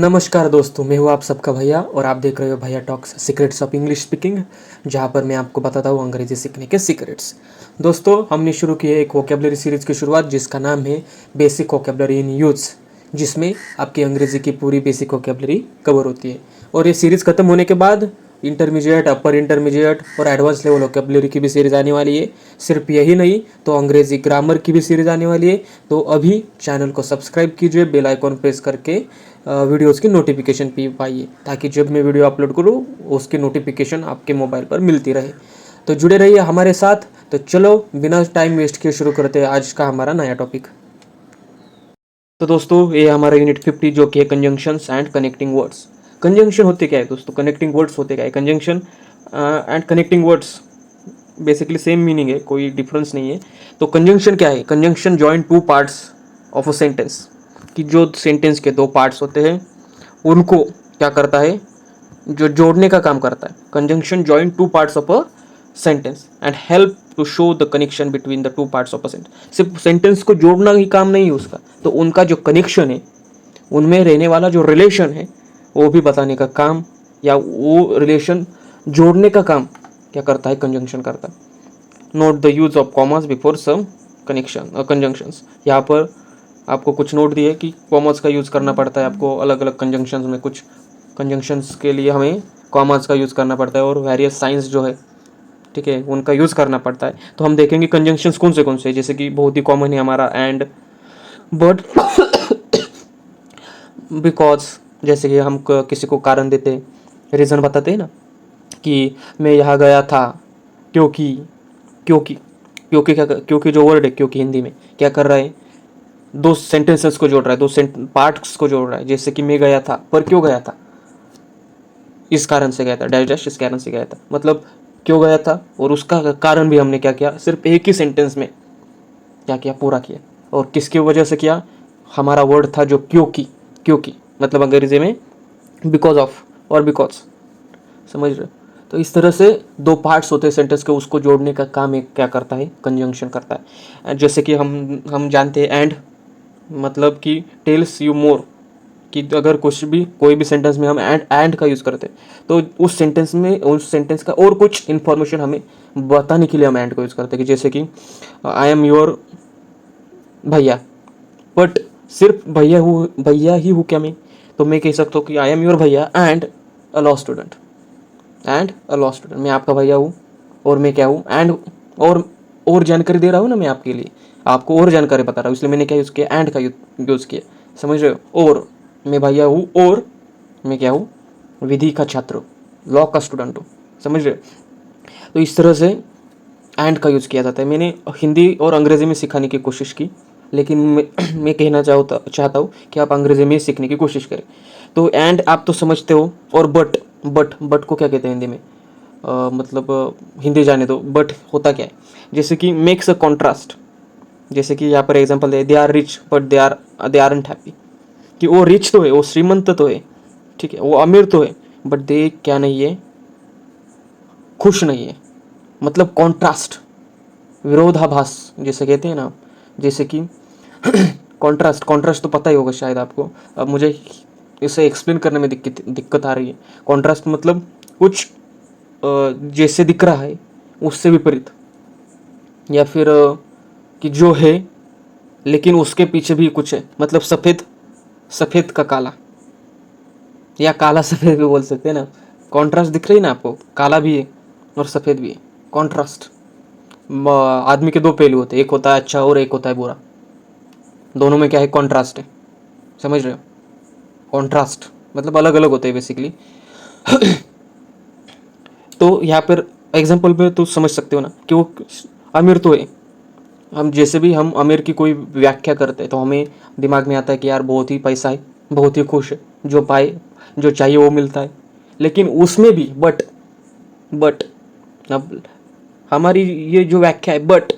नमस्कार दोस्तों, मैं हूँ आप सबका भैया और आप देख रहे हो भैया talks secrets of English speaking, जहाँ पर मैं आपको बताता हूँ अंग्रेजी सीखने के सीक्रेट्स। दोस्तों, हमने शुरू की है एक वोकेबलरी सीरीज़ की शुरुआत जिसका नाम है बेसिक वोकेबलरी इन यूज़, जिसमें आपकी अंग्रेज़ी की पूरी बेसिक वोकेबलरी कवर होती है। और ये सीरीज़ ख़त्म होने के बाद इंटरमीडिएट, अपर इंटरमीडिएट और एडवांस लेवल वोकेबलरी की भी सीरीज़ आने वाली है। सिर्फ यही नहीं, तो अंग्रेज़ी ग्रामर की भी सीरीज़ आने वाली है। तो अभी चैनल को सब्सक्राइब कीजिए, बेल आइकॉन प्रेस करके वीडियोज़ की नोटिफिकेशन पी पाइए, ताकि जब मैं वीडियो अपलोड करूँ उसकी नोटिफिकेशन आपके मोबाइल पर मिलती रहे। तो जुड़े रहिए हमारे साथ। तो चलो बिना टाइम वेस्ट किए शुरू करते हैं आज का हमारा नया टॉपिक। तो दोस्तों, ये हमारा यूनिट 50 जो कि है conjunctions and connecting words. Conjunction होते क्या है दोस्तों, कनेक्टिंग वर्ड्स होते क्या है। Conjunction and connecting words basically same meaning है, कोई डिफरेंस नहीं है। तो कंजंक्शन क्या है? Conjunction join two parts of a sentence, कि जो सेंटेंस के दो पार्ट्स होते हैं उनको क्या करता है, जो जोड़ने का काम करता है। Conjunction join two parts of a sentence and help to show the connection between the two parts of a sentence. सिर्फ सेंटेंस को जोड़ना ही काम नहीं है उसका, तो उनका जो कनेक्शन है, उनमें रहने वाला जो रिलेशन है, वो भी बताने का काम, या वो रिलेशन जोड़ने का काम क्या करता है, कंजंक्शन करता है। Note the use of commas before some connection conjunctions. यहाँ पर आपको कुछ नोट दिए कि कॉमास का यूज़ करना पड़ता है आपको अलग अलग कंजंक्शंस में। कुछ कंजंक्शंस के लिए हमें कॉमास का यूज़ करना पड़ता है और वेरियस साइंस जो है, ठीक है, उनका यूज़ करना पड़ता है। तो हम देखेंगे कंजंक्शंस कौन से, जैसे कि बहुत ही कॉमन है हमारा एंड, बट, बिकॉज। जैसे कि हम किसी को कारण देते हैं, रीज़न बताते हैं ना, कि मैं यहाँ गया था क्योंकि, क्योंकि क्योंकि क्या, क्योंकि जो वर्ड है क्योंकि हिंदी में क्या कर रहा है, दो सेंटेंसेस को जोड़ रहा है, दो पार्ट्स को जोड़ रहा है। जैसे कि मैं गया था, पर क्यों गया था, इस कारण से गया था, डाइजेस्ट इस कारण से गया था, मतलब क्यों गया था, और उसका कारण भी हमने क्या किया, सिर्फ एक ही सेंटेंस में क्या किया, पूरा किया। और किसकी वजह से किया, हमारा वर्ड था जो क्योंकि। क्योंकि मतलब अंग्रेजी में बिकॉज ऑफ और बिकॉज, समझ रहे हो। तो इस तरह से दो पार्ट्स होते हैं सेंटेंस के, उसको जोड़ने का काम एक क्या करता है, कंजंक्शन करता है। जैसे कि हम जानते हैं एंड, मतलब कि टेल्स यू मोर, कि अगर कुछ भी कोई भी सेंटेंस में हम एंड का यूज़ करते हैं, तो उस सेंटेंस का और कुछ इन्फॉर्मेशन हमें बताने के लिए हम एंड का यूज़ करते हैं। कि जैसे कि आई एम योर भैया, बट सिर्फ भैया ही हूँ क्या मैं, तो मैं कह सकता हूँ कि आई एम योर भैया and a law student. And a law student, मैं आपका भैया हूँ और मैं क्या हूँ, एंड, और जानकारी दे रहा हूँ ना मैं आपके लिए, आपको और जानकारी बता रहा हूँ, इसलिए मैंने क्या यूज़ किया, एंड का यूज़ किया, समझ रहे हो। और मैं भैया हूँ और मैं क्या हूँ, विधि का छात्र हूँ, लॉ का स्टूडेंट हूँ, समझ रहे हो। तो इस तरह से एंड का यूज़ किया जाता है। मैंने हिंदी और अंग्रेज़ी में सिखाने की कोशिश की, लेकिन मैं कहना चाहता हूँ कि आप अंग्रेज़ी में सीखने की कोशिश करें। तो एंड आप तो समझते हो, और बट को क्या कहते हैं हिंदी में, मतलब हिंदी जाने दो, बट होता क्या है, जैसे कि मेक्स अ कॉन्ट्रास्ट। जैसे कि यहाँ पर एग्जांपल है, they are rich but they aren't happy, कि वो रिच तो है, वो श्रीमंत तो है, ठीक है, वो अमीर तो है, बट दे क्या नहीं है, खुश नहीं है। मतलब कॉन्ट्रास्ट, विरोधाभास जैसे कहते हैं ना, जैसे कि कॉन्ट्रास्ट, कॉन्ट्रास्ट तो पता ही होगा शायद आपको। अब मुझे इसे एक्सप्लेन करने में दिक्कत आ रही है। कॉन्ट्रास्ट मतलब कुछ जैसे दिख रहा है उससे विपरीत, या फिर कि जो है लेकिन उसके पीछे भी कुछ है, मतलब सफ़ेद सफ़ेद का काला, या काला सफ़ेद भी बोल सकते हैं ना। कॉन्ट्रास्ट दिख रही है ना आपको, काला भी है और सफ़ेद भी है। कॉन्ट्रास्ट, आदमी के दो पहलू होते हैं, एक होता है अच्छा और एक होता है बुरा, दोनों में क्या है, कॉन्ट्रास्ट है, समझ रहे हो। कॉन्ट्रास्ट मतलब अलग अलग होते हैं बेसिकली। तो यहाँ पर एग्जाम्पल पे तो समझ सकते हो ना कि वो अमीर तो है। हम जैसे भी हम अमीर की कोई व्याख्या करते हैं तो हमें दिमाग में आता है कि यार बहुत ही पैसा है, बहुत ही खुश है, जो पाए जो चाहिए वो मिलता है। लेकिन उसमें भी बट अब हमारी ये जो व्याख्या है, but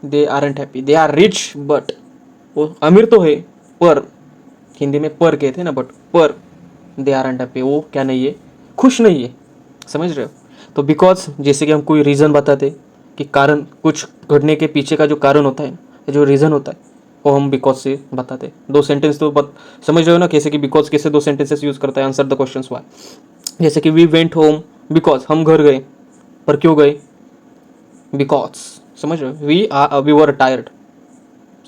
they aren't happy, they are rich but, वो अमीर तो है पर, हिंदी में पर कहते हैं ना, बट पर दे आरंट हैप्पी, वो क्या नहीं है, खुश नहीं है, समझ रहे हो। तो बिकॉज जैसे कि हम कोई रीज़न बताते कि कारण, कुछ घटने के पीछे का जो कारण होता है, जो रीज़न होता है, वो हम बिकॉज से बताते। दो सेंटेंस तो समझ रहे हो ना कैसे कि बिकॉज कैसे दो सेंटेंसेस यूज करता है, आंसर द क्वेश्चन वाई। जैसे कि वी वेंट होम बिकॉज, हम घर गए, पर क्यों गए, बिकॉज। समझ रहे हो, वी वर टायर्ड,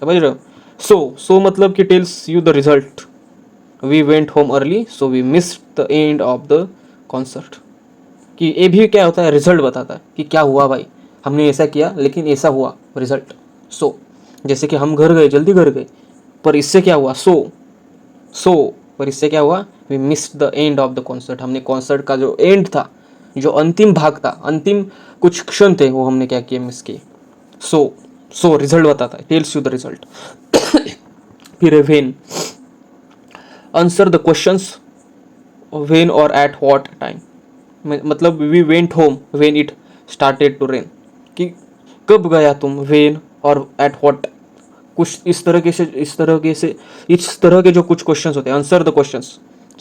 समझ रहे हो। सो मतलब कि tells you the result. We went home early so we missed the end of the concert. कि ये भी क्या होता है, रिजल्ट बताता है कि क्या हुआ भाई, हमने ऐसा किया लेकिन ऐसा हुआ रिजल्ट। सो जैसे कि हम घर गए, जल्दी घर गए, पर इससे क्या हुआ, सो पर इससे क्या हुआ, we missed the end of the concert. हमने कॉन्सर्ट का जो एंड था, जो अंतिम भाग था, अंतिम कुछ क्षण थे, वो हमने क्या किया, मिस किए। सो रिजल्ट बताता है, टेल्स यू द रिजल्ट। फिर है when, answer the questions when और एट व्हाट टाइम। मतलब we went home when it started to rain, कि कब गया तुम, वेन और एट व्हाट, कुछ इस तरह के से इस तरह के जो कुछ क्वेश्चंस होते हैं, आंसर द क्वेश्चंस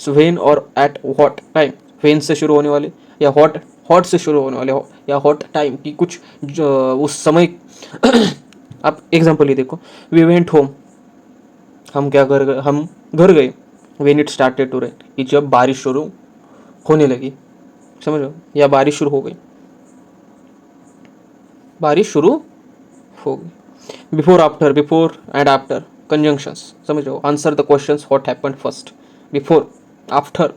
वेन और एट व्हाट टाइम। वेन से शुरू होने वाले, या हॉट हॉट से शुरू होने वाले, या हॉट टाइम की कुछ उस समय। आप एग्जांपल ही देखो, वी वेंट होम, हम क्या कर गए, हम घर गए, when it started to rain, कि जब बारिश शुरू होने लगी, समझ लो, या बारिश शुरू हो गई, बारिश शुरू हो गई। बिफोर एंड आफ्टर कंजंक्शंस, समझ लो, answer the questions what happened first, before, after.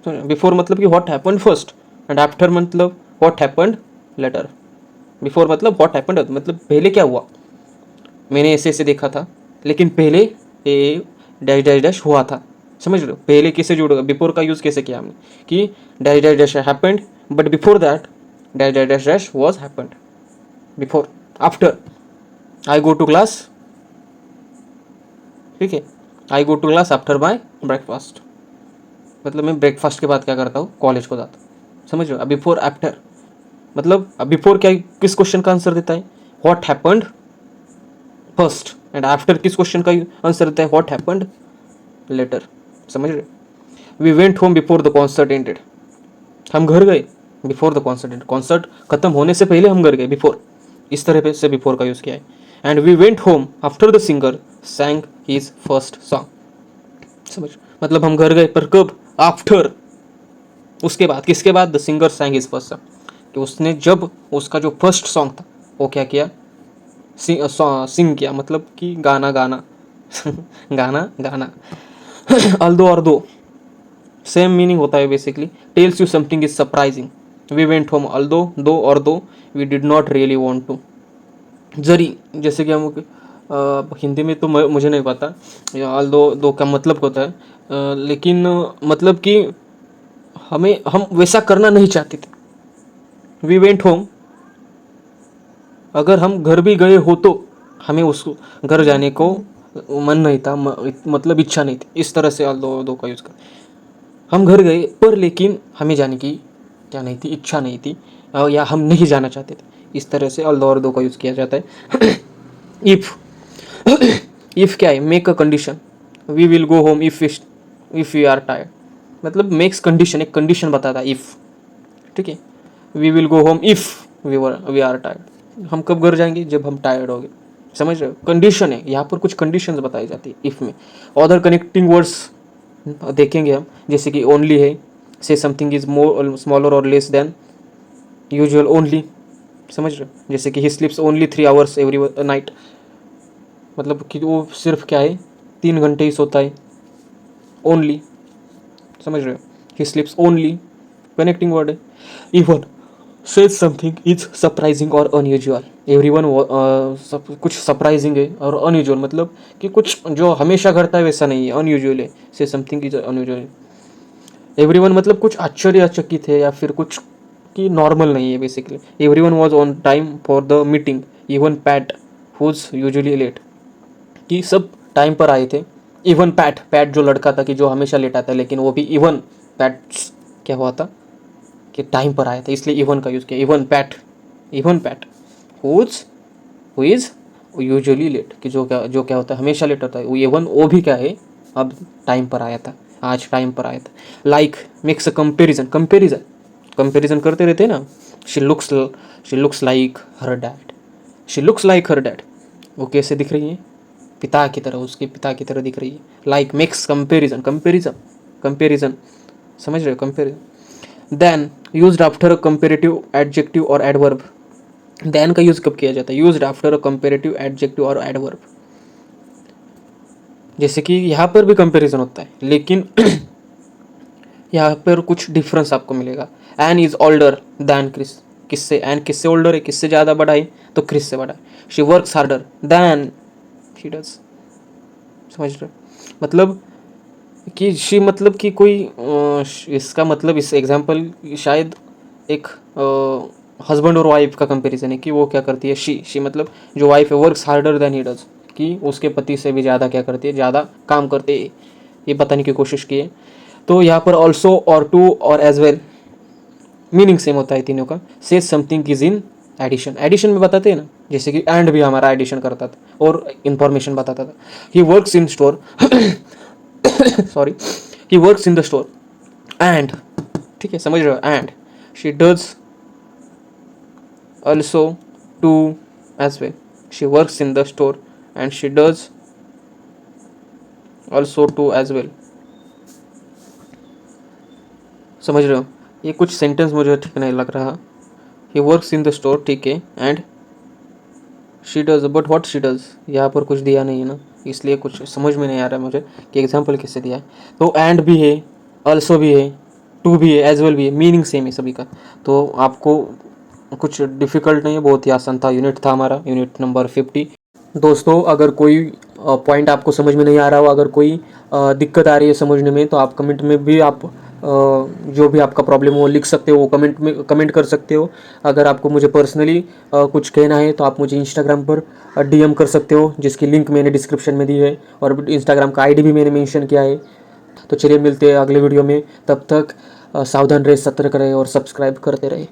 Before मतलब कि what happened first, and after मतलब व्हाट हैपेंड लेटर। बिफोर मतलब व्हाट हैपेंड, मतलब पहले क्या हुआ, मैंने ऐसे ऐसे देखा था, लेकिन पहले ये डैश डैश डैश हुआ था। समझ लो, पहले किससे जुड़ेगा, बिफोर का यूज़ कैसे किया हमने, कि dash dash dash happened, but before that dash dash dash dash was happened. Before, after, I go to class, ठीक है, I go to class after my breakfast, मतलब मैं ब्रेकफास्ट के बाद क्या करता हूँ, कॉलेज को जाता हूँ। समझ लो, बिफोर आफ्टर मतलब बिफोर क्या, किस क्वेश्चन का आंसर देता है, what happened first, and after किस क्वेश्चन का आंसर देता है, व्हाट हैपेंड लेटर। समझ रहे, we went home before the concert ended, हम घर गए before the concert end, concert खत्म होने से पहले हम घर गए, बिफोर, इस तरह पे से बिफोर का यूज़ किया है। And we went home after the singer sang his first song. समझ, मतलब हम घर गए, पर कब, आफ्टर, उसके बाद, किसके बाद, the singer sang his first song, कि उसने जब उसका जो फर्स्ट सॉन्ग था वो क्या किया, सिंग किया, मतलब कि गाना गाना गाना गाना। अल्दो और दो सेम मीनिंग होता है basically, tells you something is surprising. We went home although, though और though, we did not really want to. जरी, जैसे कि हम हिंदी में तो मुझे नहीं पता अल्दो दो का मतलब होता है, लेकिन मतलब कि हम वैसा करना नहीं चाहते थे। वी वेंट होम, अगर हम घर भी गए हो तो हमें उस घर जाने को मन नहीं था, मतलब इच्छा नहीं थी, इस तरह से अल्दो दो का यूज़ कर। हम घर गए पर लेकिन हमें जाने की क्या नहीं थी, इच्छा नहीं थी, या हम नहीं जाना चाहते थे, इस तरह से अल और दो का यूज़ किया जाता है। इफ़, इफ़ क्या है, make a condition, we will go home if you are tired, मतलब मेक्स कंडीशन, एक कंडीशन बताता है इफ़, ठीक है। We will go home if we are tired, हम कब घर जाएंगे, जब हम टायर्ड हो गए। समझ रहे हो, कंडीशन है यहाँ पर, कुछ कंडीशंस बताई जाती है इफ़ में। अदर कनेक्टिंग वर्ड्स देखेंगे हम, जैसे कि ओनली है, says something is more smaller और लेस देन यूजुअल, ओनली। समझ रहे हो, जैसे कि he sleeps only 3 hours every night, मतलब कि वो सिर्फ क्या है, 3 घंटे ही सोता है, ओनली। समझ रहे हो, ही स्लीप्स ओनली, कनेक्टिंग वर्ड है। Even says something is surprising और अनयूजुअल, एवरीवन कुछ सरप्राइजिंग है और अनयूजुअल, मतलब कि कुछ जो हमेशा करता है वैसा नहीं है, अनयूजुअल है। Says something is unusual, everyone मतलब कुछ आश्चर्यचकित है या फिर कुछ कि नॉर्मल नहीं है basically. Everyone was on time for the meeting, even Pat who's usually late, कि सब टाइम पर आए थे। इवन पैट, पैट जो लड़का था कि जो हमेशा लेट आता है, लेकिन वो भी इवन पैट क्या हुआ था कि टाइम पर आया था, इसलिए इवन का यूज़ किया। Even Pat who's who is usually late, कि जो क्या होता है, हमेशा लेट होता है, वो इवन वो भी क्या है, अब टाइम पर आया था, आज टाइम पर आया था। Like makes a comparison, comparison करते रहते हैं ना। She looks like her dad, she looks like her dad, वो कैसे दिख रही है, पिता की तरह, उसके पिता की तरह दिख रही है। Like makes comparison, comparison, comparison, समझ रहे हो, comparison. Than used after a comparative adjective और एडवर्ब। देन का यूज कब किया जाता है? Used after a comparative adjective और एडवर्ब। जैसे कि यहाँ पर भी कंपेरिजन होता है, लेकिन यहाँ पर कुछ डिफरेंस आपको मिलेगा। Ann is older than Chris. किससे? एन किससे ओल्डर है, किससे ज़्यादा बड़ा है? तो क्रिस से बड़ा है। She works harder than she does. समझ रहे हो? मतलब कि शी, मतलब कि कोई इसका मतलब इस एग्जाम्पल शायद एक हस्बैंड और वाइफ का कंपैरिजन है कि वो क्या करती है, शी मतलब जो वाइफ है, works harder than he does, कि उसके पति से भी ज़्यादा क्या करती है, ज़्यादा काम करते है, ये बताने की कोशिश की है। तो यहाँ पर ऑल्सो और टू और एज वेल मीनिंग सेम होता है तीनों का। से something is in addition, addition में बताते हैं ना, जैसे कि एंड भी हमारा एडिशन करता था और इंफॉर्मेशन बताता था। He works in store sorry, he works in the store and, ठीक है, समझ रहे हो, and she does also too as well. She works in the store and she does also too as well. समझ रहे हो? ये कुछ सेंटेंस मुझे ठीक नहीं लग रहा। ही वर्क्स इन द स्टोर, ठीक है, and she does, but what she does, यहाँ पर कुछ दिया नहीं है ना, इसलिए कुछ समझ में नहीं आ रहा है मुझे कि एग्जाम्पल किससे दिया है। तो एंड भी है, ऑल्सो भी है, टू भी है, एज वेल भी है, मीनिंग सेम है सभी का। तो आपको कुछ डिफिकल्ट नहीं है, बहुत ही आसान था। यूनिट था हमारा, यूनिट नंबर 50। दोस्तों, अगर कोई पॉइंट आपको समझ में नहीं आ रहा हो, अगर कोई दिक्कत आ रही है समझने में, तो आप कमेंट में भी आप जो भी आपका प्रॉब्लम हो लिख सकते हो, वो कमेंट में कमेंट कर सकते हो। अगर आपको मुझे पर्सनली कुछ कहना है तो आप मुझे इंस्टाग्राम पर डीएम कर सकते हो, जिसकी लिंक मैंने डिस्क्रिप्शन में दी है, और इंस्टाग्राम का आईडी भी मैंने मेंशन किया है। तो चलिए मिलते हैं अगले वीडियो में, तब तक सावधान रहे, सतर्क रहे और सब्सक्राइब करते रहे।